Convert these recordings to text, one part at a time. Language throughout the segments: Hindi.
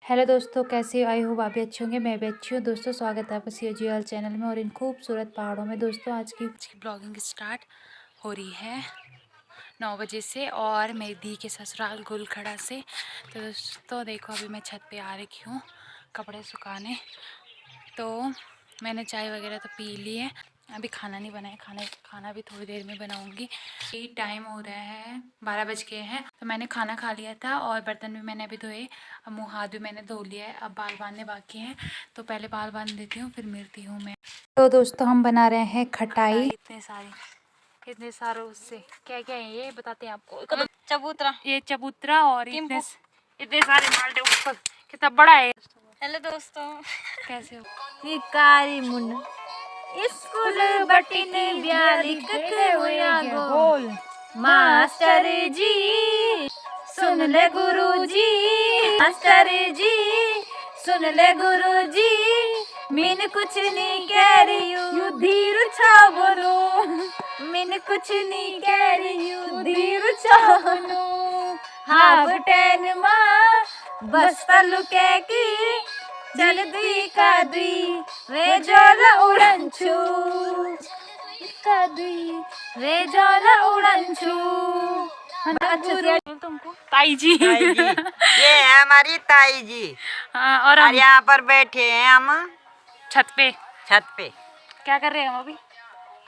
हेलो दोस्तों, कैसे हो? आई होप आप भी अच्छे होंगे। मैं भी अच्छी हूँ। दोस्तों स्वागत है आपका COGL चैनल में और इन खूबसूरत पहाड़ों में। दोस्तों आज की ब्लॉगिंग स्टार्ट हो रही है 9 बजे से और मेरी दी के ससुराल गुलखड़ा से। तो दोस्तों देखो, अभी मैं छत पे आ रही हूँ कपड़े सुखाने। तो मैंने चाय वगैरह तो पी ली है, अभी खाना नहीं बनाया। खाना भी थोड़ी देर में बनाऊंगी। ये टाइम हो रहा है 12 बज गए हैं। तो मैंने खाना खा लिया था और बर्तन भी मैंने अभी धोए। अब मुँह हाथ भी मैंने धो लिया है। अब बाल बांधने बाकी हैं, तो पहले बाल बांध देती हूँ, फिर मिलती हूँ मैं। तो दोस्तों हम बना रहे हैं खटाई। इतने सारे उससे क्या क्या है ये बताते हैं आपको। चबूतरा, ये चबूतरा और इतने सारे माल्टे ऊपर। कितना बड़ा है। हेलो दोस्तों, कैसे हो? कारी मुन स्कूल बटिन ब्याली गोल मास्टर जी सुन ले गुरु जी, मास्टर जी सुन ले गुरु जी, मिन कुछ नहीं कह रही हूँ धीर छा बोलो, मिन कुछ नहीं कह रही हूँ धीर छा बोलो, हाफ टेन माँ बस तलु के की चल दुई का दुई वे जोला उड़नछू का दुई वे जोला उड़नछू। अच्छे से तुमको ताई जी। ये है हमारी ताई जी। हाँ, और और यहाँ पर बैठे हैं हम छत पे। क्या कर रहे हैं हम अभी?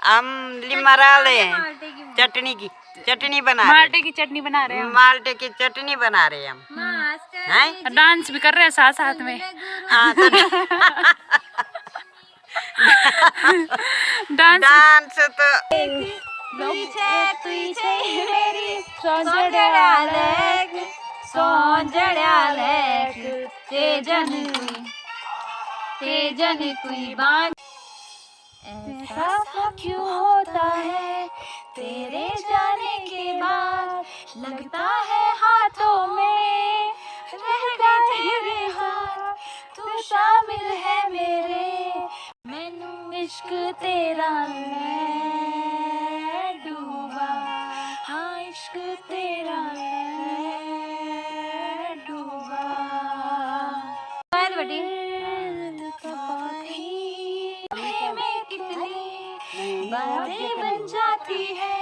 हम लिमरा ले हैं चटनी बना रहे माल्टे की चटनी बना रहे हैं हम। माल्टे की चटनी बना रहे हैं हम। हैं? डांस भी कर रहे हैं साथ साथ में। हाँ, डांस तो पीछे मेरी सोंजड़ा लेक तेजन कोई बात। ऐसा क्यों होता है तेरे जाने के बाद, लगता है हाथों में रह गए तेरे हाथ, तू शामिल है मेरे, मैनू इश्क तेरा मैं डूबा, हाँ इश्क तेरा मैं डूबा। बड़ी में कितनी बातें बन जाती है,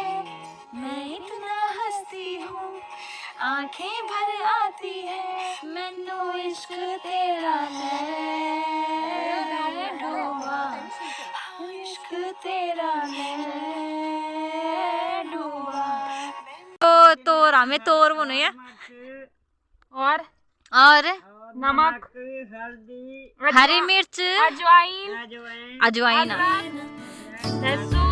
मैं इतना हंसती हूँ आंखें भर आती है, मैनू इश्क तेरा मैं डूबा, इश्क तेरा मैं डूबा। तो तोर हमें तोर बोलो है और नमक, हल्दी, हरी मिर्च, अजवाइन, अजवाइन, लहसुन।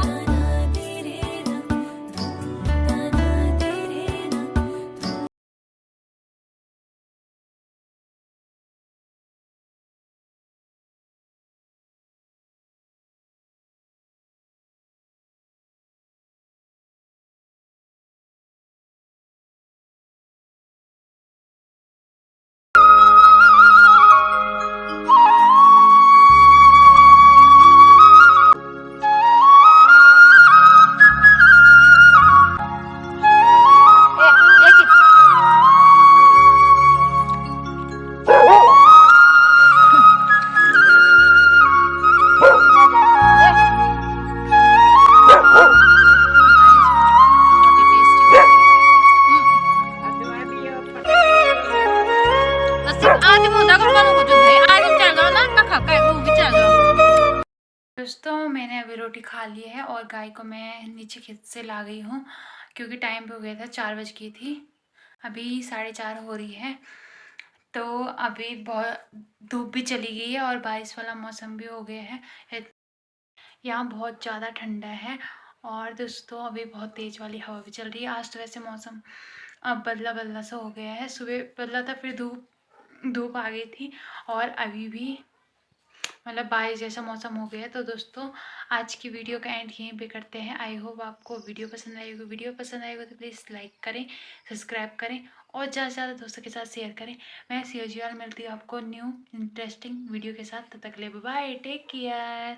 दोस्तों मैंने अभी रोटी खा ली है और गाय को मैं नीचे खेत से ला गई हूँ, क्योंकि टाइम भी हो गया था, 4 बज गई थी। अभी 4:30 हो रही है। तो अभी बहुत धूप भी चली गई है और बारिश वाला मौसम भी हो गया है। यहाँ बहुत ज़्यादा ठंडा है और दोस्तों अभी बहुत तेज़ वाली हवा भी चल रही है। आज तो वैसे मौसम अब बदला बदला सा हो गया है। सुबह बदला था, फिर धूप आ गई थी और अभी भी मतलब बारिश जैसा मौसम हो गया है। तो दोस्तों आज की वीडियो का एंड यहीं पे करते हैं। आई होप आपको वीडियो पसंद आई होगी। वीडियो पसंद आई होगी तो प्लीज़ लाइक करें, सब्सक्राइब करें और ज़्यादा से ज़्यादा दोस्तों के साथ शेयर करें। मैं COGL मिलती हूँ आपको न्यू इंटरेस्टिंग वीडियो के साथ। तब तक के लिए बाय, टेक केयर।